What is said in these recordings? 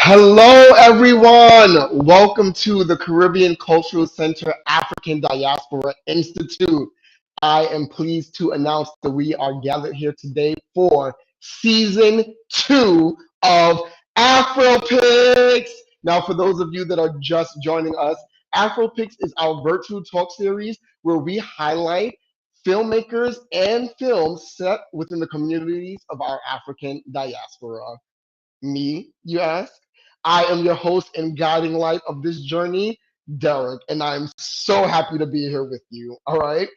Hello, everyone. Welcome to the Caribbean Cultural Center African Diaspora Institute. I am pleased to announce that we are gathered here today for season 2 of Afro-Picks. Now, for those of you that are just joining us, Afro-Picks is our virtual talk series where we highlight filmmakers and films set within the communities of our African diaspora. Me, you ask? I am your host and guiding light of this journey, Derick, and I'm so happy to be here with you. All right.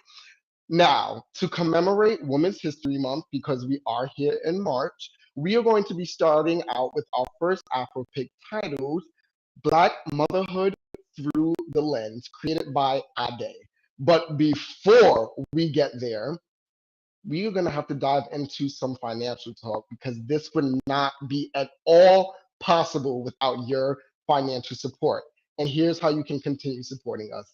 Now, to commemorate Women's History Month, because we are here in March, we are going to be starting out with our first Afro-Pick titled Black Motherhood Through the Lens, created by Ade. But before we get there, we are going to have to dive into some financial talk because this would not be at all possible without your financial support. And here's how you can continue supporting us.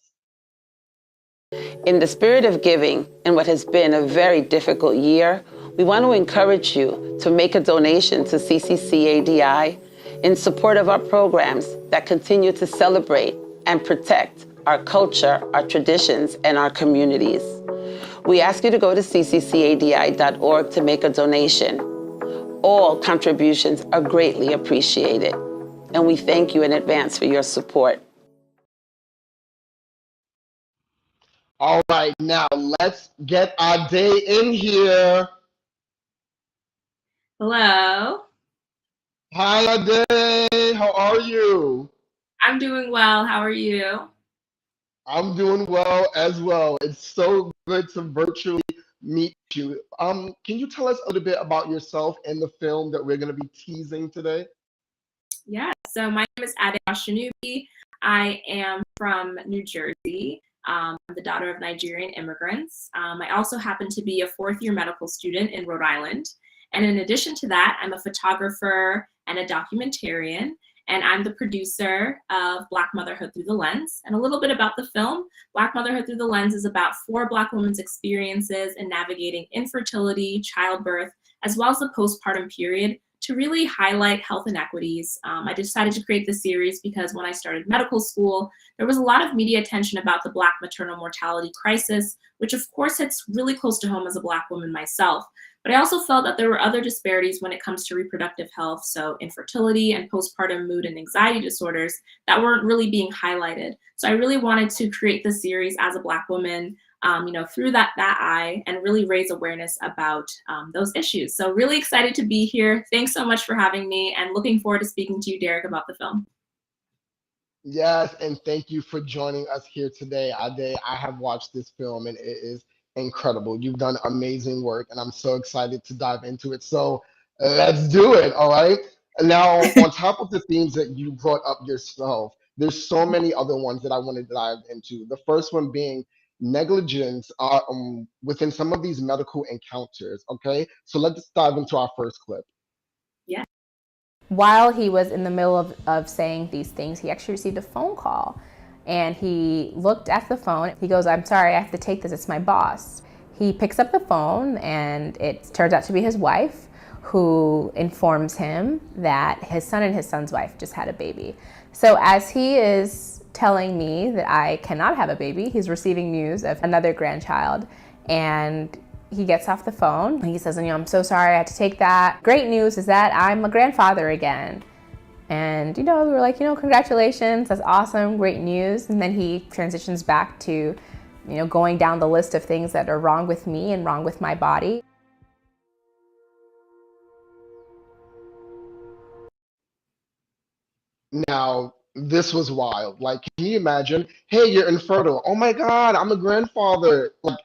In the spirit of giving in what has been a very difficult year, we want to encourage you to make a donation to CCCADI in support of our programs that continue to celebrate and protect our culture, our traditions, and our communities. We ask you to go to cccadi.org to make a donation. All contributions are greatly appreciated, and we thank you in advance for your support. All right, now let's get our day in here. Hello. Hi, Ade. How are you? I'm doing well. How are you? I'm doing well as well. It's so good to virtually meet you. Can you tell us a little bit about yourself and the film that we're going to be teasing today? Yeah, so my name is Osinubi. I am from New Jersey. I'm the daughter of Nigerian immigrants. I also happen to be a fourth-year medical student in Rhode Island. And in addition to that, I'm a photographer and a documentarian. And I'm the producer of Black Motherhood Through the Lens. And a little bit about the film. Black Motherhood Through the Lens is about 4 Black women's experiences in navigating infertility, childbirth, as well as the postpartum period to really highlight health inequities. I decided to create this series because when I started medical school, there was a lot of media attention about the Black maternal mortality crisis, which of course hits really close to home as a Black woman myself. But I also felt that there were other disparities when it comes to reproductive health, so infertility and postpartum mood and anxiety disorders that weren't really being highlighted. So I really wanted to create this series as a Black woman, through that eye and really raise awareness about those issues. So really excited to be here. Thanks so much for having me and looking forward to speaking to you, Derick, about the film. Yes, and thank you for joining us here today, Ade. I have watched this film and it is incredible. You've done amazing work, and I'm so excited to dive into it. So let's do it, all right? Now, on top of the themes that you brought up yourself, there's so many other ones that I want to dive into. The first one being negligence within some of these medical encounters, okay? So let's dive into our first clip. Yeah. While he was in the middle of saying these things, he actually received a phone call. And he looked at the phone. He goes, "I'm sorry, I have to take this. It's my boss." He picks up the phone, and it turns out to be his wife, who informs him that his son and his son's wife just had a baby. So as he is telling me that I cannot have a baby, he's receiving news of another grandchild. And he gets off the phone. He says, "I'm so sorry, I had to take that. Great news is that I'm a grandfather again." And, we were like, congratulations, that's awesome, great news. And then he transitions back to, going down the list of things that are wrong with me and wrong with my body. Now, this was wild. Like, can you imagine? Hey, you're infertile. Oh my God, I'm a grandfather. Like,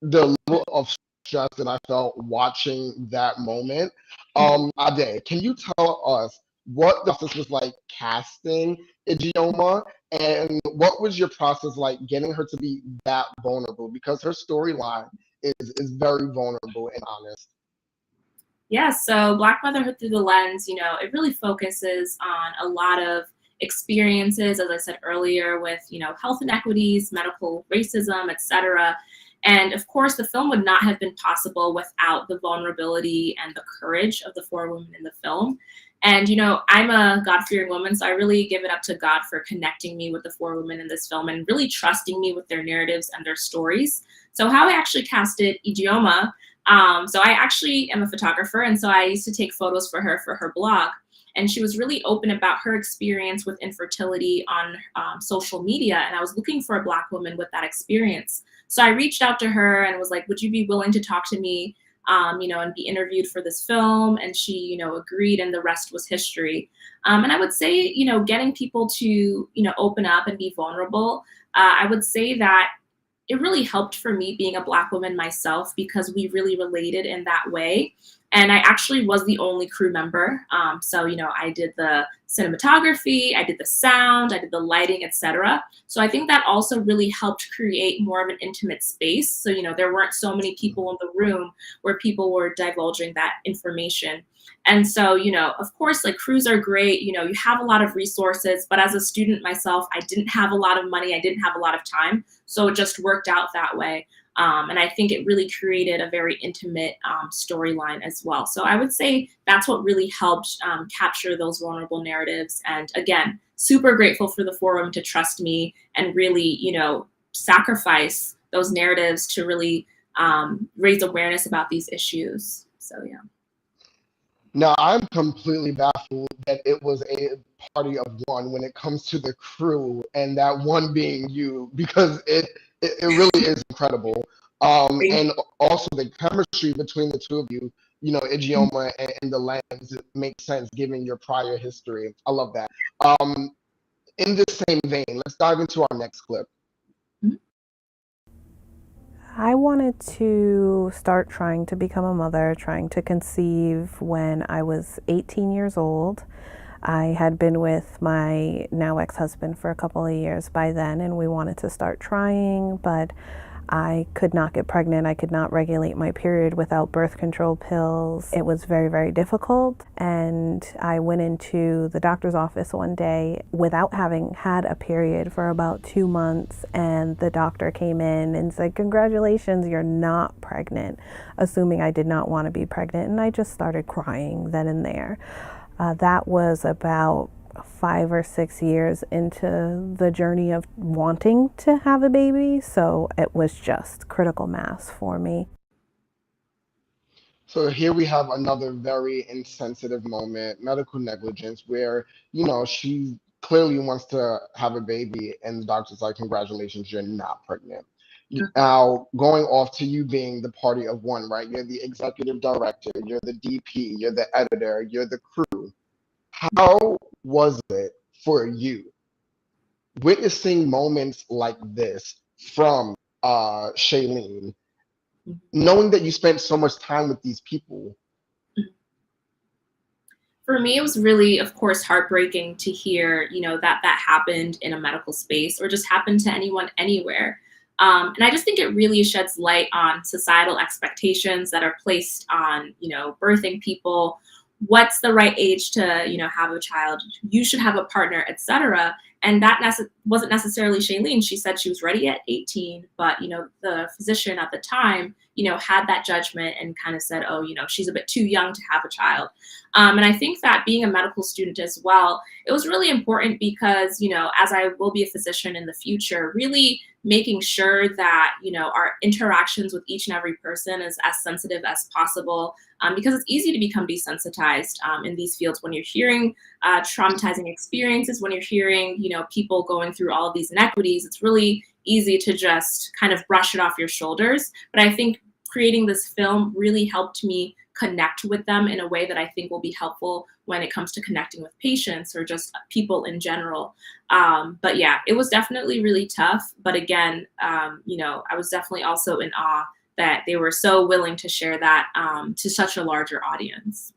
the level of stress that I felt watching that moment. Ade, can you tell us what the process was like casting Ijeoma, and what was your process like getting her to be that vulnerable? Because her storyline is very vulnerable and honest. Yeah, so Black Motherhood Through the Lens, it really focuses on a lot of experiences, as I said earlier, with, health inequities, medical racism, etc. And of course, the film would not have been possible without the vulnerability and the courage of the 4 women in the film. And, you know, I'm a God-fearing woman, so I really give it up to God for connecting me with the four women in this film and really trusting me with their narratives and their stories. So how I actually casted Adeiyewunmi, so I actually am a photographer, and so I used to take photos for her blog. And she was really open about her experience with infertility on social media, and I was looking for a Black woman with that experience. So I reached out to her and was like, would you be willing to talk to me, you know, and be interviewed for this film? And she, you know, agreed, and the rest was history. And I would say, you know, getting people to, you know, open up and be vulnerable, I would say that it really helped for me being a Black woman myself, because we really related in that way. And I actually was the only crew member. So, you know, I did the cinematography, I did the sound, I did the lighting, etc. So I think that also really helped create more of an intimate space. So, you know, there weren't so many people in the room where people were divulging that information. And so, you know, of course, like, crews are great, you know, you have a lot of resources, but as a student myself, I didn't have a lot of money, I didn't have a lot of time. So it just worked out that way. And I think it really created a very intimate storyline as well. So I would say that's what really helped capture those vulnerable narratives. And again, super grateful for the forum to trust me and really, you know, sacrifice those narratives to really raise awareness about these issues. So yeah. Now, I'm completely baffled that it was a party of one when it comes to the crew, and that one being you, because it really is incredible. And also the chemistry between the two of you, you know, Ijeoma and the Lens, it makes sense given your prior history. I love that. In the same vein, let's dive into our next clip. I wanted to start trying to become a mother, trying to conceive when I was 18 years old. I had been with my now ex-husband for a couple of years by then, and we wanted to start trying, but I could not get pregnant. I could not regulate my period without birth control pills. It was very, very difficult. And I went into the doctor's office one day without having had a period for about 2 months. And the doctor came in and said, "Congratulations, you're not pregnant," assuming I did not want to be pregnant. And I just started crying then and there. That was about 5 or 6 years into the journey of wanting to have a baby, so it was just critical mass for me. So here we have another very insensitive moment, medical negligence, where, you know, she clearly wants to have a baby, and the doctor's like, "Congratulations, you're not pregnant." Now, going off to you being the party of one, right? You're the executive director, you're the DP, you're the editor, you're the crew. How was it for you witnessing moments like this from Shailene, knowing that you spent so much time with these people? For me, it was really, of course, heartbreaking to hear, you know, that that happened in a medical space or just happened to anyone anywhere. And I just think it really sheds light on societal expectations that are placed on, you know, birthing people. What's the right age to, you know, have a child? You should have a partner, etc. And that wasn't necessarily Shailene. She said she was ready at 18, but, you know, the physician at the time, you know, had that judgment and kind of said, oh, you know, she's a bit too young to have a child. And I think that being a medical student as well, it was really important because, you know, as I will be a physician in the future, really making sure that, you know, our interactions with each and every person is as sensitive as possible, because it's easy to become desensitized in these fields when you're hearing traumatizing experiences, when you're hearing, you know, people going through all of these inequities. It's really easy to just kind of brush it off your shoulders. But I think creating this film really helped me connect with them in a way that I think will be helpful when it comes to connecting with patients or just people in general. But yeah, it was definitely really tough. But again, you know, I was definitely also in awe that they were so willing to share that to such a larger audience.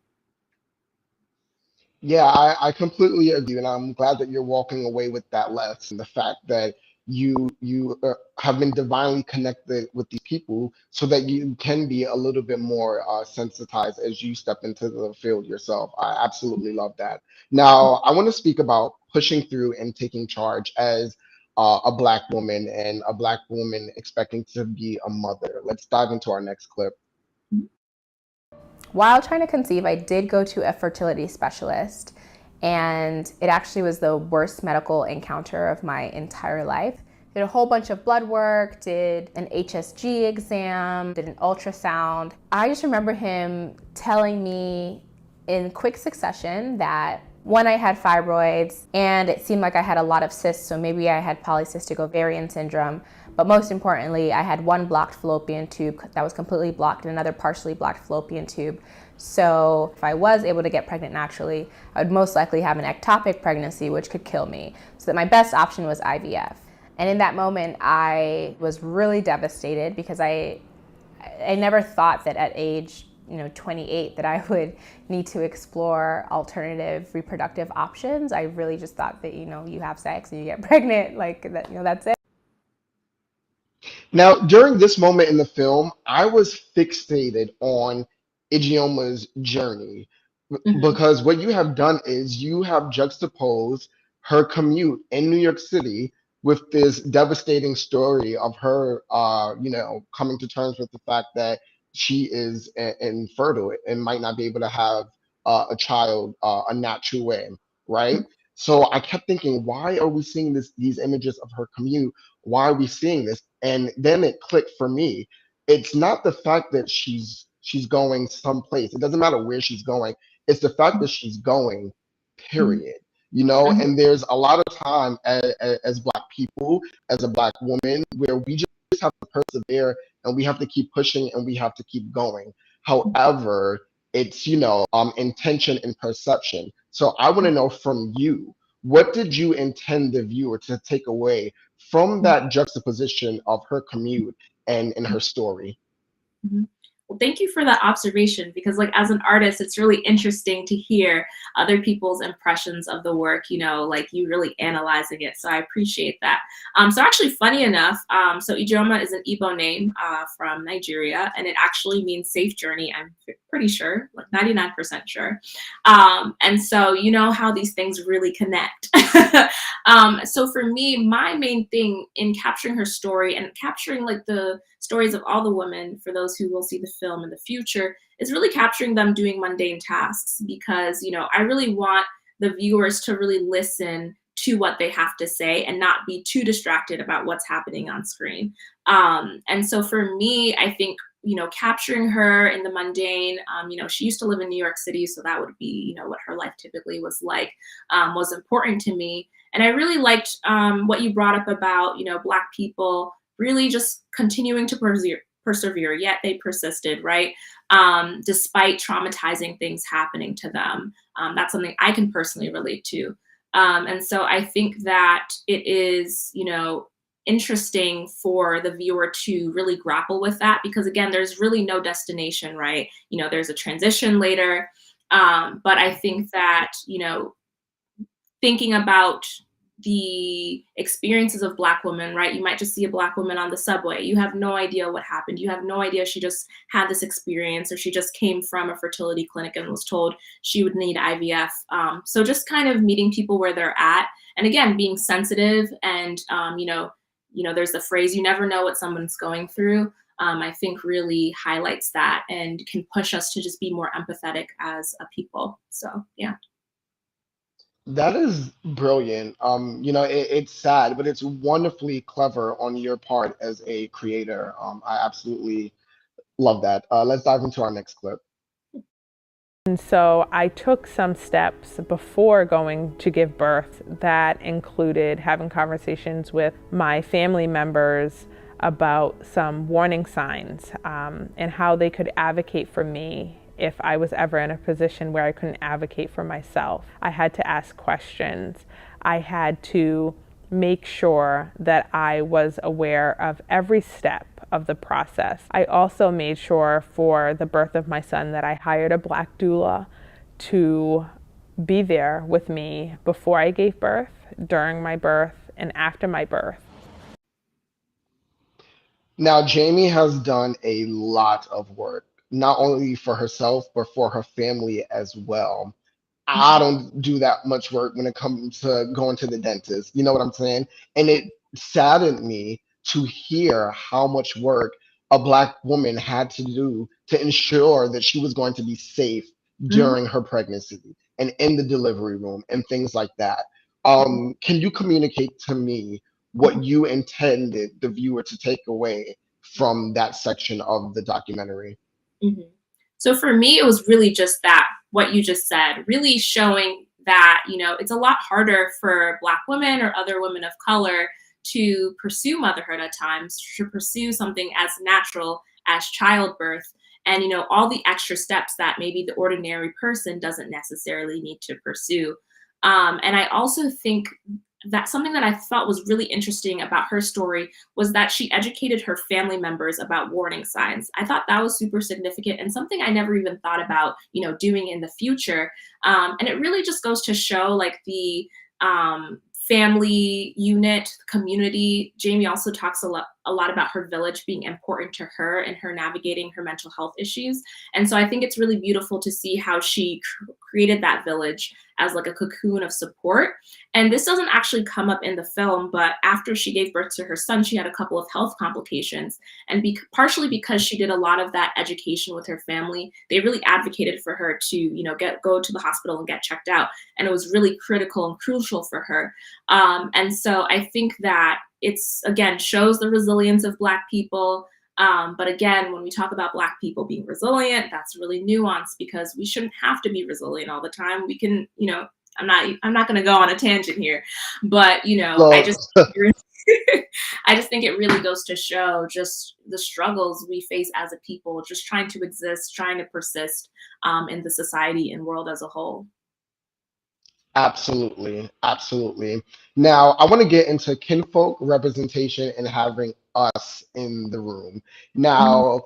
Yeah, I completely agree, and I'm glad that you're walking away with that lesson. The fact that you have been divinely connected with these people, so that you can be a little bit more sensitized as you step into the field yourself. I absolutely love that. Now, I want to speak about pushing through and taking charge as a Black woman and a Black woman expecting to be a mother. Let's dive into our next clip. While trying to conceive, I did go to a fertility specialist, and it actually was the worst medical encounter of my entire life. Did a whole bunch of blood work, did an HSG exam, did an ultrasound. I just remember him telling me in quick succession that one, I had fibroids, and it seemed like I had a lot of cysts, so maybe I had polycystic ovarian syndrome. But most importantly, I had one blocked fallopian tube that was completely blocked and another partially blocked fallopian tube. So if I was able to get pregnant naturally, I would most likely have an ectopic pregnancy, which could kill me. So that my best option was IVF. And in that moment, I was really devastated because I never thought that at age 28 that I would need to explore alternative reproductive options. I really just thought that, you have sex and you get pregnant, like that, that's it. Now, during this moment in the film, I was fixated on Idioma's journey because what you have done is you have juxtaposed her commute in New York City with this devastating story of her, coming to terms with the fact that she is infertile and might not be able to have a child a natural way, right? So I kept thinking, why are we seeing these images of her commute? Why are we seeing this? And then it clicked for me. It's not the fact that she's going someplace. It doesn't matter where she's going. It's the fact that she's going, period. And there's a lot of time as Black people, as a Black woman, where we just have to persevere and we have to keep pushing and we have to keep going. However, it's intention and perception. So I want to know from you, what did you intend the viewer to take away from that juxtaposition of her commute and her story? Well, thank you for that observation, because as an artist, it's really interesting to hear other people's impressions of the work, like you really analyzing it. So I appreciate that. So actually, funny enough, so Ijeoma is an Igbo name from Nigeria, and it actually means safe journey. I'm pretty sure, like 99% sure. And so you know how these things really connect. So for me, my main thing in capturing her story and capturing the stories of all the women, for those who will see the film in the future, is really capturing them doing mundane tasks, because I really want the viewers to really listen to what they have to say and not be too distracted about what's happening on screen. And so for me, I think capturing her in the mundane, she used to live in New York City, so that would be what her life typically was like, was important to me. And I really liked what you brought up about Black people really just continuing to persevere, yet they persisted, right? Despite traumatizing things happening to them. That's something I can personally relate to. And so I think that it is, interesting for the viewer to really grapple with that, because again, there's really no destination, right? There's a transition later. But I think that, thinking about the experiences of Black women, right? You might just see a Black woman on the subway. You have no idea what happened. You have no idea she just had this experience, or she just came from a fertility clinic and was told she would need IVF. So just kind of meeting people where they're at. And again, being sensitive and, there's the phrase, you never know what someone's going through. I think really highlights that and can push us to just be more empathetic as a people. So, yeah. That is brilliant. It's sad, but it's wonderfully clever on your part as a creator. I absolutely love that. Let's dive into our next clip. And so I took some steps before going to give birth that included having conversations with my family members about some warning signs and how they could advocate for me if I was ever in a position where I couldn't advocate for myself. I had to ask questions. I had to make sure that I was aware of every step of the process. I also made sure for the birth of my son that I hired a Black doula to be there with me before I gave birth, during my birth, and after my birth. Now, Jamie has done a lot of work, not only for herself, but for her family as well. I don't do that much work when it comes to going to the dentist. You know what I'm saying? And it saddened me to hear how much work a Black woman had to do to ensure that she was going to be safe during her pregnancy and in the delivery room and things like that. Can you communicate to me what you intended the viewer to take away from that section of the documentary? Mhm. So for me, it was really just that, what you just said, really showing that, it's a lot harder for Black women or other women of color to pursue motherhood at times, to pursue something as natural as childbirth, and, all the extra steps that maybe the ordinary person doesn't necessarily need to pursue. And I also think that something that I thought was really interesting about her story was that she educated her family members about warning signs. I thought that was super significant and something I never even thought about, doing in the future. And it really just goes to show like the family unit, community. Jamie also talks a lot about her village being important to her and her navigating her mental health issues. And so I think it's really beautiful to see how she created that village as like a cocoon of support. And this doesn't actually come up in the film, but after she gave birth to her son, she had a couple of health complications. And partially because she did a lot of that education with her family, they really advocated for her to, go to the hospital and get checked out. And it was really critical and crucial for her. And so I think that it's, again, shows the resilience of Black people. But again, when we talk about Black people being resilient, that's really nuanced because we shouldn't have to be resilient all the time. We can, I'm not going to go on a tangent here, but Well, I just I just think it really goes to show just the struggles we face as a people, just trying to exist, trying to persist in the society and world as a whole. absolutely, absolutely. Now, I want to get into kinfolk representation and having us in the room. Mhm. Now,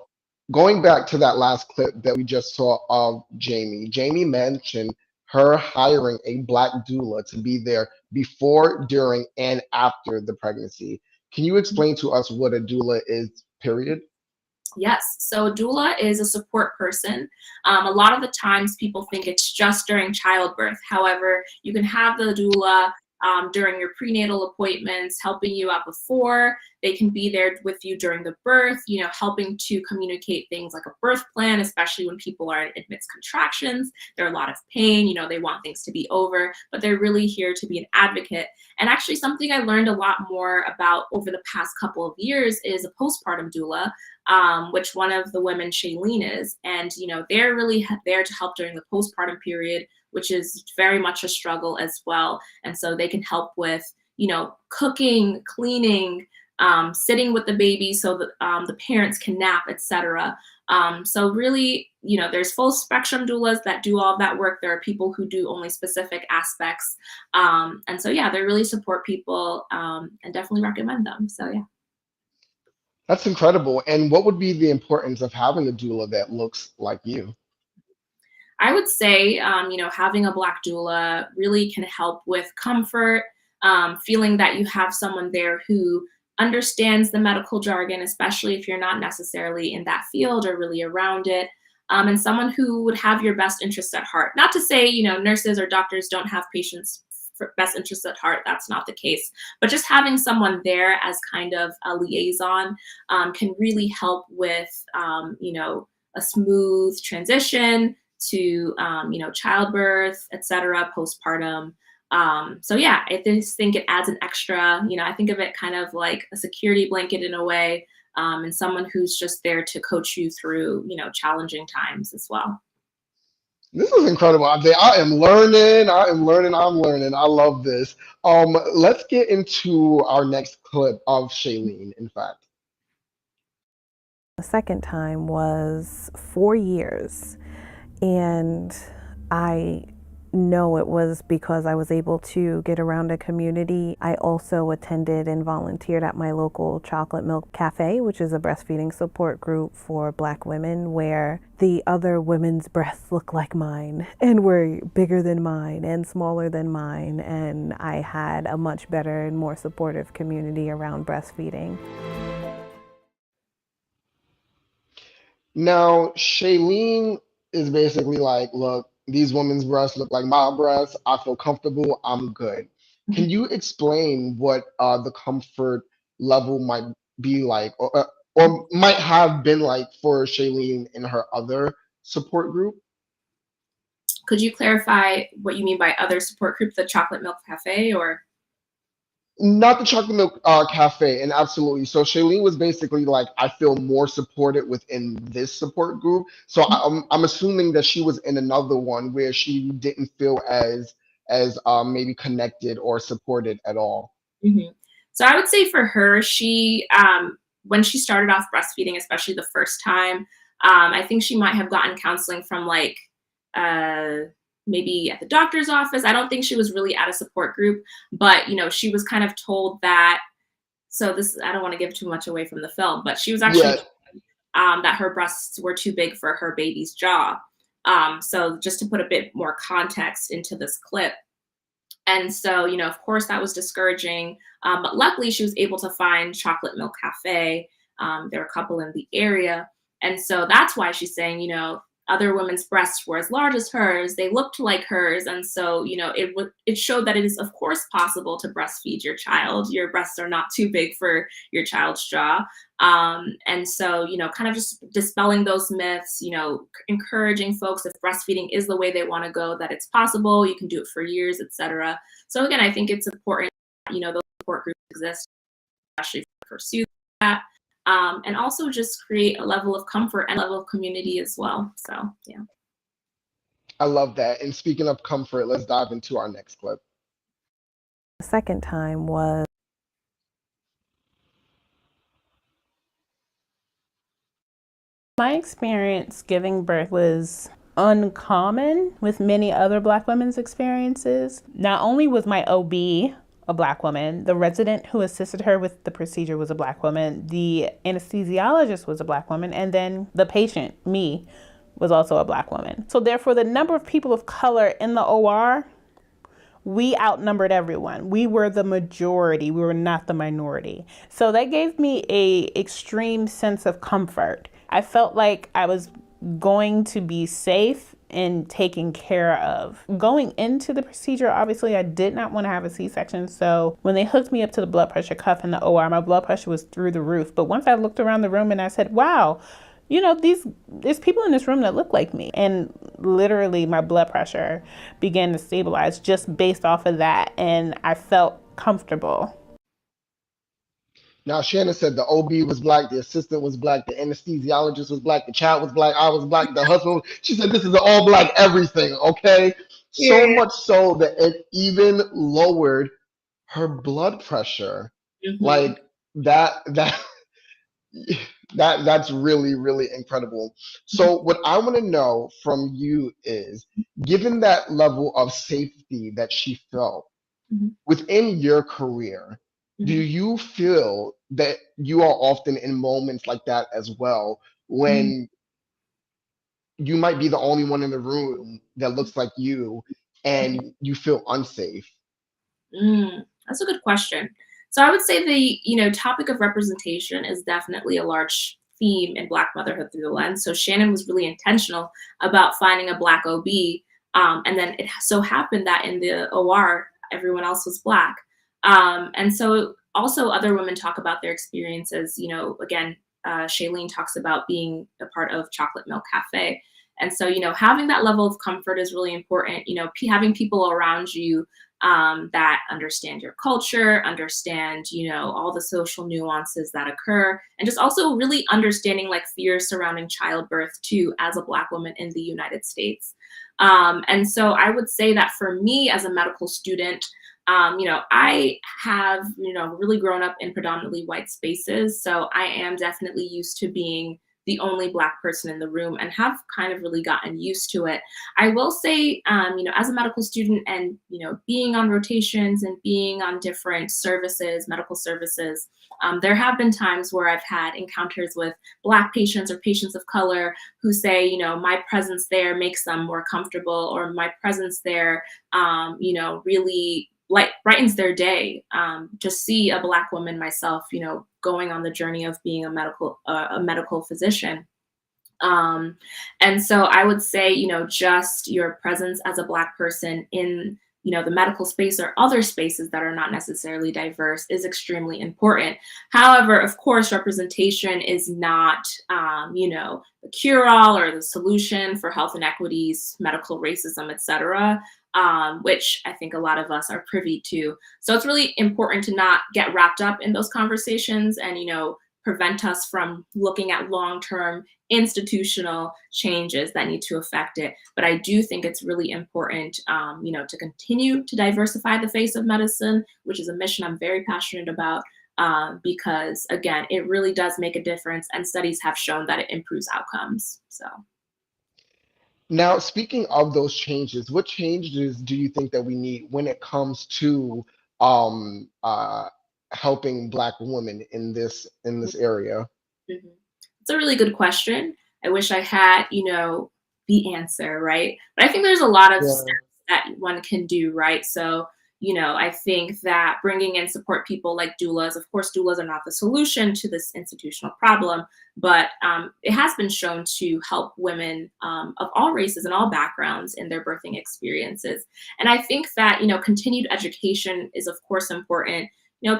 going back to that last clip that we just saw of Jamie, Jamie mentioned her hiring a Black doula to be there before, during, and after the pregnancy. Can you explain to us what a doula is, period? Yes. So a doula is a support person. A lot of the times people think it's just during childbirth. However, you can have the doula during your prenatal appointments, helping you out before. They can be there with you during the birth, helping to communicate things like a birth plan, especially when people are in amidst contractions. There are a lot of pain, they want things to be over, but they're really here to be an advocate. And actually something I learned a lot more about over the past couple of years is a postpartum doula, which one of the women, Shailene, is. And, they're really there to help during the postpartum period, which is very much a struggle as well. And so they can help with, cooking, cleaning, sitting with the baby so that the parents can nap, etc. So really, there's full spectrum doulas that do all of that work. There are people who do only specific aspects. And so, yeah, they really support people and definitely recommend them. So, yeah. That's incredible. And what would be the importance of having a doula that looks like you? I would say, having a Black doula really can help with comfort, feeling that you have someone there who understands the medical jargon, especially if you're not necessarily in that field or really around it, and someone who would have your best interests at heart. Not to say, nurses or doctors don't have patients' best interests at heart. That's not the case. But just having someone there as kind of a liaison can really help with, a smooth transition to childbirth, etc., postpartum. So yeah, I just think it adds an extra, I think of it kind of like a security blanket in a way, and someone who's just there to coach you through, challenging times as well. This is incredible. I am learning. I am learning. I'm learning. I love this. Let's get into our next clip of Shailene, in fact. The second time was 4 years, and I know it was because I was able to get around a community. I also attended and volunteered at my local chocolate milk cafe, which is a breastfeeding support group for Black women, where the other women's breasts look like mine and were bigger than mine and smaller than mine, and I had a much better and more supportive community around breastfeeding. Now, Shailene is basically like, look, these women's breasts look like my breasts. I feel comfortable. I'm good. Can you explain what the comfort level might be like, or or might have been like for Shailene in her other support group? Could you clarify what you mean by other support group, the Chocolate Milk Cafe, or? Not the chocolate milk cafe, and absolutely. So Shailene was basically like, I feel more supported within this support group. So I'm assuming that she was in another one where she didn't feel as maybe connected or supported at all. Mm-hmm. So I would say for her, she when she started off breastfeeding, especially the first time, I think she might have gotten counseling from like maybe at the doctor's office. I don't think she was really at a support group, but you know, she was kind of told that. So this, I don't want to give too much away from the film, but she was actually that her breasts were too big for her baby's jaw. So just to put a bit more context into this clip. And so, you know, of course, that was discouraging. But luckily, she was able to find Chocolate Milk Cafe. There were a couple in the area. And so that's why she's saying, you know, other women's breasts were as large as hers. They looked like hers. And so, you know, it showed that it is, of course, possible to breastfeed your child. Your breasts are not too big for your child's jaw. And so, you know, kind of just dispelling those myths, you know, encouraging folks, if breastfeeding is the way they want to go, that it's possible, you can do it for years, etc. So again, I think it's important, you know, those support groups exist, especially to pursue that. And also just create a level of comfort and level of community as well. So, yeah. I love that. And speaking of comfort, let's dive into our next clip. The second time was my experience giving birth was uncommon with many other Black women's experiences. Not only was my OB a Black woman, the resident who assisted her with the procedure was a Black woman, the anesthesiologist was a Black woman, and then the patient, me, was also a Black woman. So therefore, the number of people of color in the OR, we outnumbered everyone. We were the majority. We were not the minority. So that gave me an extreme sense of comfort. I felt like I was going to be safe and taken care of. Going into the procedure, obviously, I did not want to have a C-section. So when they hooked me up to the blood pressure cuff in the OR, my blood pressure was through the roof. But once I looked around the room and I said, wow, you know, there's people in this room that look like me. And literally my blood pressure began to stabilize just based off of that. And I felt comfortable. Now, Shannon said the OB was Black, the assistant was Black, the anesthesiologist was Black, the child was Black, I was Black, the husband. She said this is an all Black everything, okay? So much so that it even lowered her blood pressure. Mm-hmm. Like that's really, really incredible. So what I want to know from you is, given that level of safety that she felt within your career, do you feel that you are often in moments like that as well, when you might be the only one in the room that looks like you and you feel unsafe? That's a good question. So I would say the, you know, topic of representation is definitely a large theme in Black Motherhood Through the Lens. So Shannon was really intentional about finding a Black OB. And then it so happened that in the OR, everyone else was Black. And so also other women talk about their experiences. You know, again, Shailene talks about being a part of Chocolate Milk Cafe. And so, you know, having that level of comfort is really important. You know, having people around you that understand your culture, understand, you know, all the social nuances that occur, and just also really understanding like fears surrounding childbirth too, as a Black woman in the United States. And so I would say that for me as a medical student, you know, I have, you know, really grown up in predominantly white spaces. So I am definitely used to being the only Black person in the room and have kind of really gotten used to it. I will say, you know, as a medical student and, you know, being on rotations and being on different services, medical services, there have been times where I've had encounters with Black patients or patients of color who say, you know, my presence there makes them more comfortable, or my presence there, you know, really brightens their day. Just see a Black woman myself, you know, going on the journey of being a medical physician. And so I would say, you know, just your presence as a Black person in the medical space or other spaces that are not necessarily diverse is extremely important. However, of course, representation is not, the cure-all or the solution for health inequities, medical racism, et cetera, which I think a lot of us are privy to. So it's really important to not get wrapped up in those conversations and, prevent us from looking at long-term institutional changes that need to affect it. But I do think it's really important, to continue to diversify the face of medicine, which is a mission I'm very passionate about, because again, it really does make a difference, and studies have shown that it improves outcomes. So. Now, speaking of those changes, what changes do you think that we need when it comes to um, uh, helping Black women in this area? Mhm. It's a really good question. I wish I had, the answer, right? But I think there's a lot of Yeah. steps that one can do, right? So, I think that bringing in support people like doulas, of course, doulas are not the solution to this institutional problem, but it has been shown to help women of all races and all backgrounds in their birthing experiences. And I think that, continued education is, of course, important.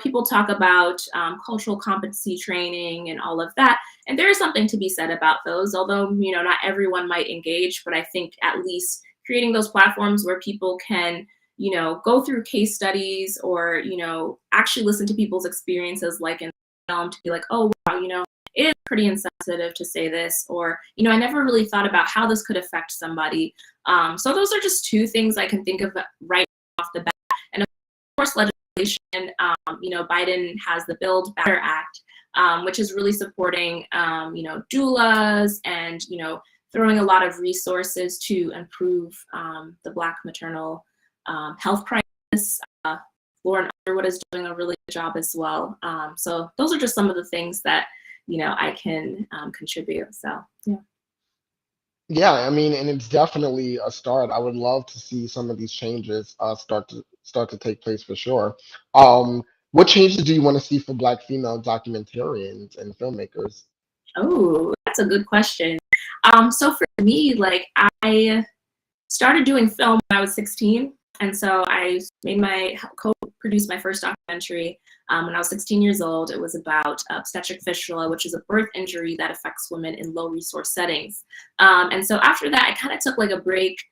People talk about cultural competency training and all of that. And there is something to be said about those, although, not everyone might engage. But I think at least creating those platforms where people can, go through case studies or, actually listen to people's experiences, like in film, to be like, oh, wow, it is pretty insensitive to say this, or, I never really thought about how this could affect somebody. So those are just two things I can think of right off the bat. And of course, legislation, Biden has the Build Back Better Act, which is really supporting, doulas and, throwing a lot of resources to improve the Black maternal health crisis. Lauren Underwood is doing a really good job as well. So those are just some of the things that, I can contribute. So, yeah. Yeah, I mean, and it's definitely a start. I would love to see some of these changes start to take place for sure. What changes do you want to see for Black female documentarians and filmmakers? Oh, that's a good question. So for me, like, I started doing film when I was 16. And so I co-produced my first documentary when I was 16 years old. It was about obstetric fistula, which is a birth injury that affects women in low resource settings. And so after that, I kind of took like a break,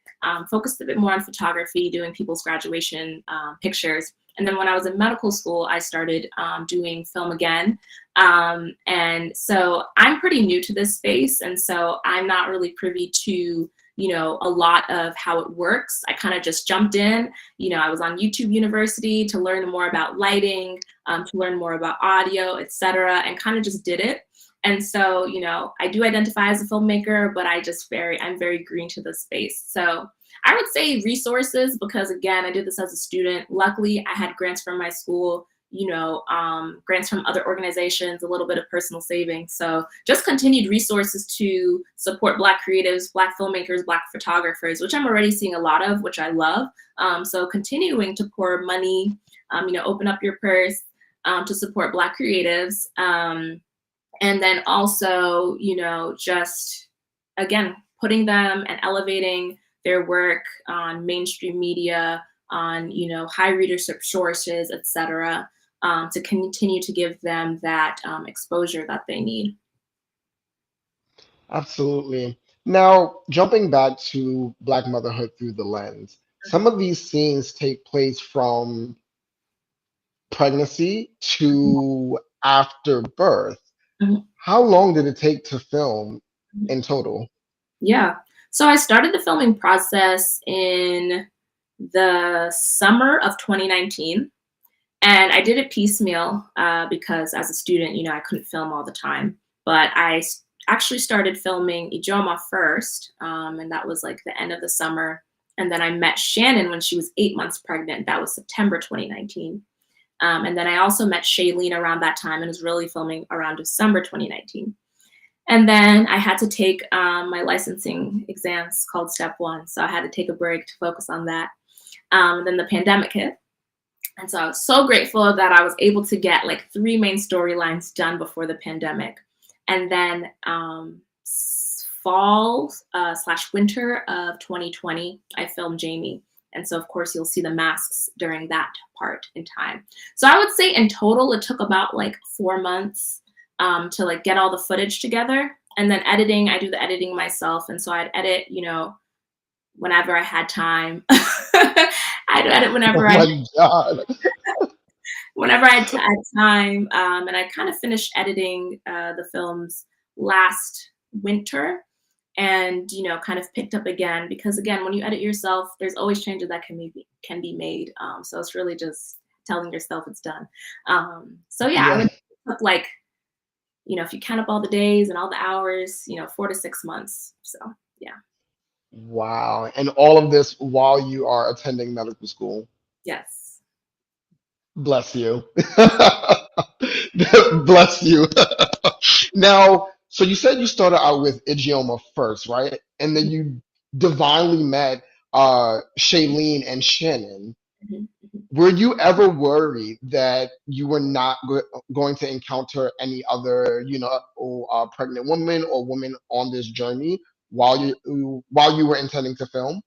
focused a bit more on photography, doing people's graduation pictures. And then when I was in medical school, I started doing film again. And so I'm pretty new to this space. And so I'm not really privy to a lot of how it works. I kind of just jumped in. I was on YouTube University to learn more about lighting, to learn more about audio, etc., and kind of just did it. And so, I do identify as a filmmaker, but I'm very green to the space. So I would say resources, because again, I did this as a student. Luckily, I had grants from my school, grants from other organizations, a little bit of personal savings. So just continued resources to support Black creatives, Black filmmakers, Black photographers, which I'm already seeing a lot of, which I love. So continuing to pour money, open up your purse to support Black creatives. And then also, just, again, putting them and elevating their work on mainstream media, on, high readership sources, et cetera, to continue to give them that exposure that they need. Absolutely. Now, jumping back to Black Motherhood Through the Lens, some of these scenes take place from pregnancy to after birth. Mhm. How long did it take to film in total? Yeah. So I started the filming process in the summer of 2019. And I did it piecemeal because as a student, I couldn't film all the time. But I actually started filming Ijoma first, and that was like the end of the summer. And then I met Shannon when she was 8 months pregnant. That was September 2019. And then I also met Shailene around that time and was really filming around December 2019. And then I had to take my licensing exams called Step 1. So I had to take a break to focus on that. Then the pandemic hit. And so I was so grateful that I was able to get like 3 main storylines done before the pandemic. And then fall/winter of 2020, I filmed Jamie. And so, of course, you'll see the masks during that part in time. So I would say in total, it took about like 4 months to like get all the footage together. And then editing, I do the editing myself. And so I'd edit, you know, whenever I had time. I'd edit whenever whenever I had time. And I kind of finished editing the films last winter, and you know, kind of picked up again, because again, when you edit yourself, there's always changes that can be made. So it's really just telling yourself it's done. So yeah, I would put like, you know, if you count up all the days and all the hours, you know, 4 to 6 months. So yeah. Wow. And all of this while you are attending medical school. Yes. Bless you. Bless you. Now, so you said you started out with idioma first, right? And then you divinely met Shailene and Shannon. Mhm. Were you ever worried that you were not going to encounter any other, you know, pregnant women or women on this journey while you were intending to film?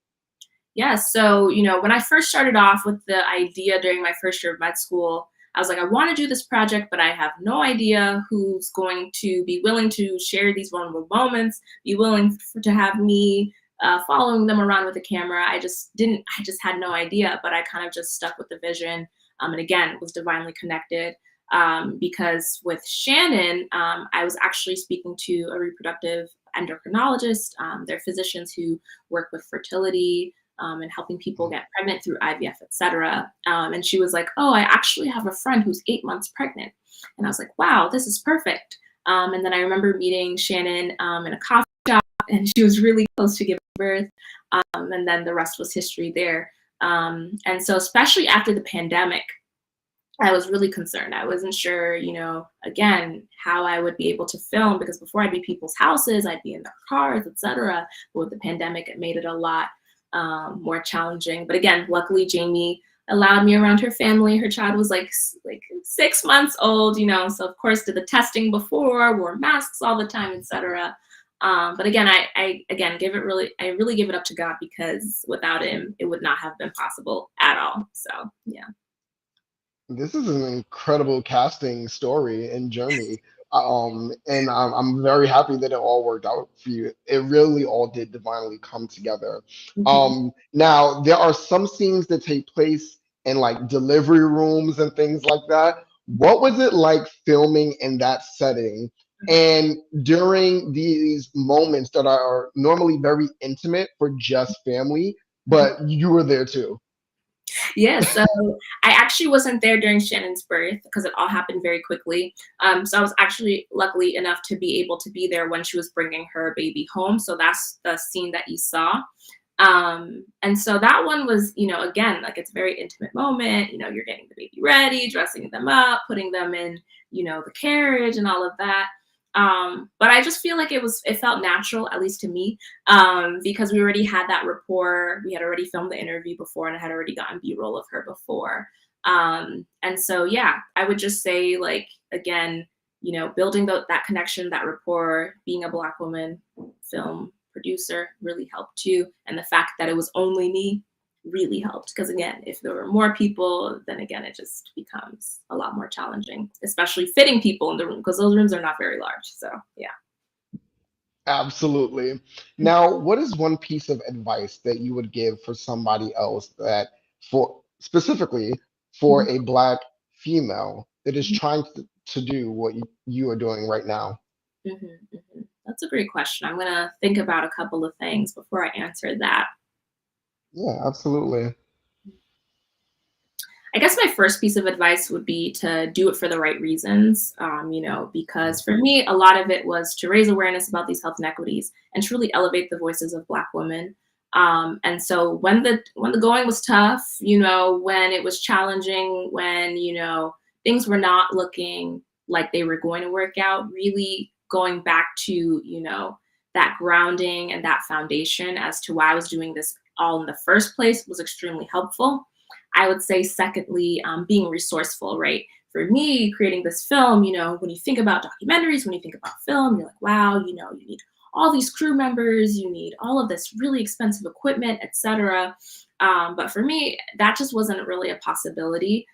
Yeah, so, you know, when I first started off with the idea during my first year of med school, I was like, I want to do this project, but I have no idea who's going to be willing to share these vulnerable moments, be willing to have me following them around with a camera. I just had no idea, but I kind of just stuck with the vision. And again, was divinely connected because with Shannon, I was actually speaking to a reproductive endocrinologist. They're physicians who work with fertility, and helping people get pregnant through IVF, et cetera. And she was like, oh, I actually have a friend who's 8 months pregnant. And I was like, wow, this is perfect. And then I remember meeting Shannon in a coffee shop, and she was really close to giving birth. And then the rest was history there. And so especially after the pandemic, I was really concerned. I wasn't sure, you know, again, how I would be able to film, because before I'd be people's houses, I'd be in their cars, et cetera. But with the pandemic, it made it a lot more challenging. But again, luckily Jamie allowed me around her family. Her child was like 6 months old, you know, so of course did the testing before, wore masks all the time, etc. But again, I really give it up to God, because without him, it would not have been possible at all. So yeah. This is an incredible casting story and journey. And I'm very happy that it all worked out for you. It really all did divinely come together. Now, there are some scenes that take place in like delivery rooms and things like that. What was it like filming in that setting? And during these moments that are normally very intimate for just family, but you were there too. Yeah, so I actually wasn't there during Shannon's birth because it all happened very quickly. So I was actually lucky enough to be able to be there when she was bringing her baby home. So that's the scene that you saw. And so that one was, you know, again, like it's a very intimate moment. You know, you're getting the baby ready, dressing them up, putting them in, you know, the carriage and all of that. But I just feel like it felt natural, at least to me, because we already had that rapport. We had already filmed the interview before, and I had already gotten B-roll of her before. And so, yeah, I would just say, like, again, you know, building that connection, that rapport, being a Black woman film producer really helped too. And the fact that it was only me really helped, because again, if there were more people, then again, it just becomes a lot more challenging, especially fitting people in the room, because those rooms are not very large. So yeah. Absolutely. Now, what is one piece of advice that you would give for somebody else that specifically for a Black female that is trying to do what you are doing right now? That's a great question. I'm gonna think about a couple of things before I answer that. Yeah, absolutely. I guess my first piece of advice would be to do it for the right reasons, you know, because for me, a lot of it was to raise awareness about these health inequities and truly elevate the voices of Black women. And so when the going was tough, you know, when it was challenging, when, you know, things were not looking like they were going to work out, really going back to, you know, that grounding and that foundation as to why I was doing this all in the first place was extremely helpful. I would say, secondly, being resourceful, right? For me, creating this film, you know, when you think about documentaries, when you think about film, you're like, wow, you know, you need all these crew members, you need all of this really expensive equipment, etc. But for me, that just wasn't really a possibility.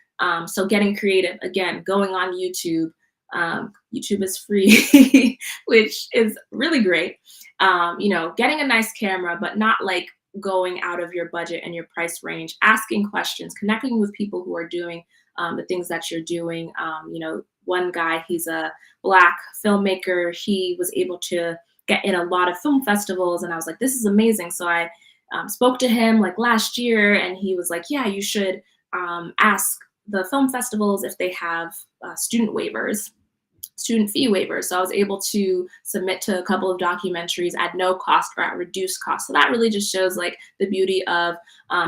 So getting creative, again, going on YouTube. YouTube is free, which is really great. Getting a nice camera, but not like going out of your budget and your price range, asking questions, connecting with people who are doing the things that you're doing. One guy, he's a Black filmmaker. He was able to get in a lot of film festivals, and I was like, this is amazing. So I spoke to him like last year, and he was like, yeah, you should ask the film festivals if they have student fee waivers. So I was able to submit to a couple of documentaries at no cost or at reduced cost. So that really just shows like the beauty of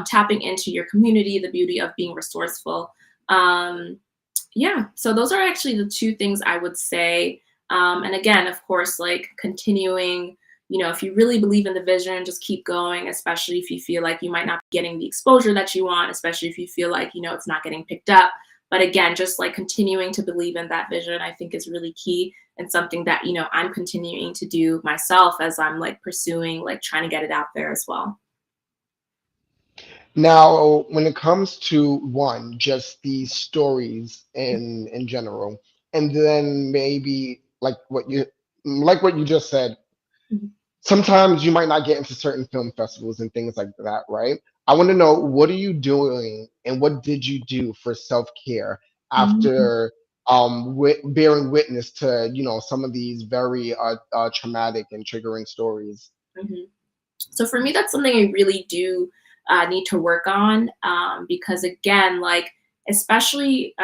tapping into your community, the beauty of being resourceful. So those are actually the two things I would say. And again, of course, like continuing, if you really believe in the vision, just keep going, especially if you feel like you might not be getting the exposure that you want, especially if you feel like, it's not getting picked up. But again, just like continuing to believe in that vision, I think is really key, and something that, I'm continuing to do myself as I'm like pursuing, like trying to get it out there as well. Now, when it comes to just these stories in general, and then maybe like what you just said, Mhm. sometimes you might not get into certain film festivals and things like that, right? I want to know, what are you doing and what did you do for self-care Mhm. after bearing witness to, some of these very traumatic and triggering stories? Mhm. So for me, that's something I really do need to work on, because again, like especially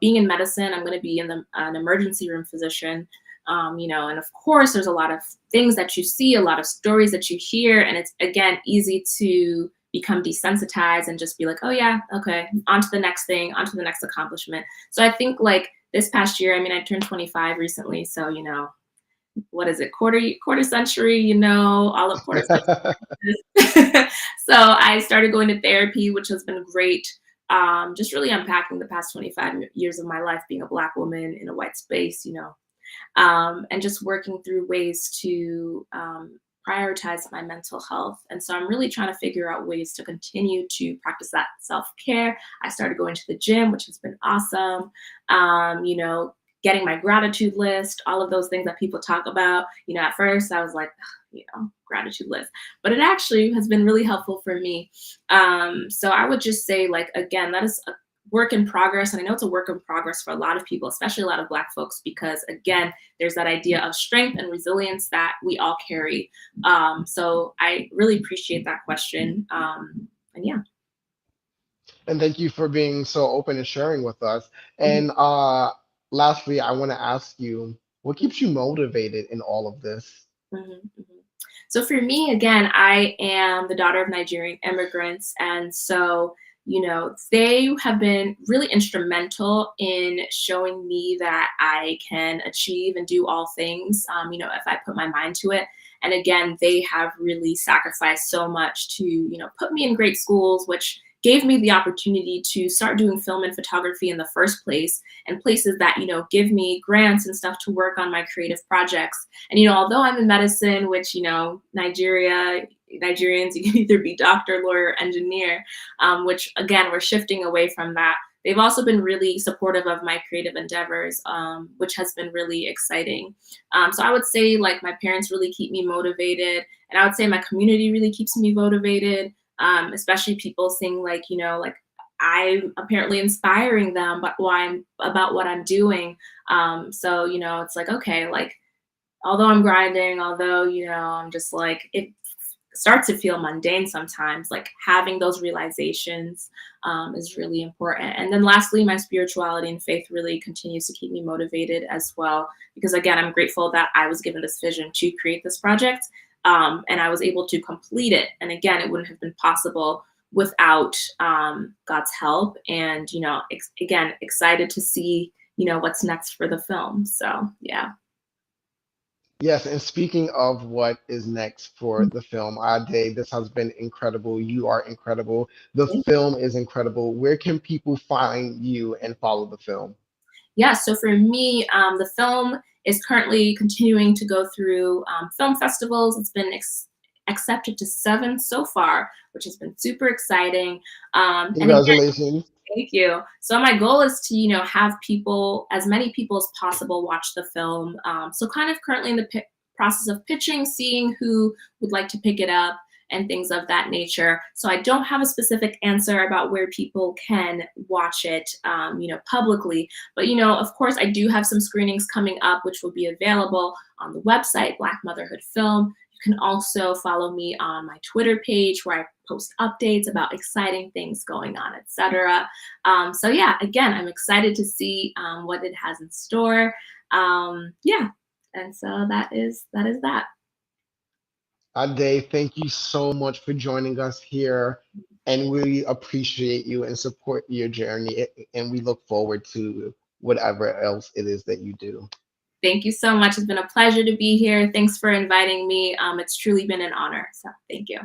being in medicine, I'm going to be in an emergency room physician, and of course, there's a lot of things that you see, a lot of stories that you hear, and it's again easy to become desensitized and just be like, oh yeah, okay, on to the next thing, on to the next accomplishment. So I think like this past year, I mean, I turned 25 recently, so what is it, quarter century, all of quarter century. So I started going to therapy, which has been great. Just really unpacking the past 25 years of my life being a Black woman in a white space, and just working through ways to prioritize my mental health. And so I'm really trying to figure out ways to continue to practice that self-care. I started going to the gym, which has been awesome. Getting my gratitude list, all of those things that people talk about. At first I was like, gratitude list, but it actually has been really helpful for me. So I would just say, like, again, that is a work in progress. And I know it's a work in progress for a lot of people, especially a lot of Black folks, because again, there's that idea of strength and resilience that we all carry. So I really appreciate that question. And yeah. And thank you for being so open and sharing with us. Mhm. And lastly, I want to ask you, what keeps you motivated in all of this? Mhm, mhm. So for me, again, I am the daughter of Nigerian immigrants. And so, they have been really instrumental in showing me that I can achieve and do all things, if I put my mind to it. And again, they have really sacrificed so much to, put me in great schools, which gave me the opportunity to start doing film and photography in the first place, and places that, give me grants and stuff to work on my creative projects. And, although I'm in medicine, which, Nigerians, you can either be doctor, lawyer, engineer, which again, we're shifting away from that. They've also been really supportive of my creative endeavors, which has been really exciting. So I would say like my parents really keep me motivated, and I would say my community really keeps me motivated, especially people saying like, like I'm apparently inspiring them, but about what I'm doing. So, it's like, okay, like, although I'm grinding, although, I'm just like, it starts to feel mundane sometimes, like having those realizations is really important. And then lastly, my spirituality and faith really continues to keep me motivated as well, because again, I'm grateful that I was given this vision to create this project, and I was able to complete it. And again, it wouldn't have been possible without God's help. And, again, excited to see, what's next for the film. So, yeah. Yes, and speaking of what is next for the film, Ade, this has been incredible. You are incredible. The film is incredible. Where can people find you and follow the film? Yeah, so for me, the film is currently continuing to go through film festivals. It's been accepted to 7 so far, which has been super exciting. And again, Congratulations. thank you. So my goal is to, have people, as many people as possible, watch the film. So kind of currently in the process of pitching, seeing who would like to pick it up and things of that nature. So I don't have a specific answer about where people can watch it, publicly. But, of course, I do have some screenings coming up, which will be available on the website, Black Motherhood Film. You can also follow me on my Twitter page where I post updates about exciting things going on, etc. So yeah, again, I'm excited to see what it has in store. Yeah, and so that is that. Ade, thank you so much for joining us here, and we appreciate you and support your journey, and we look forward to whatever else it is that you do. Thank you so much. It's been a pleasure to be here. Thanks for inviting me. It's truly been an honor. So thank you.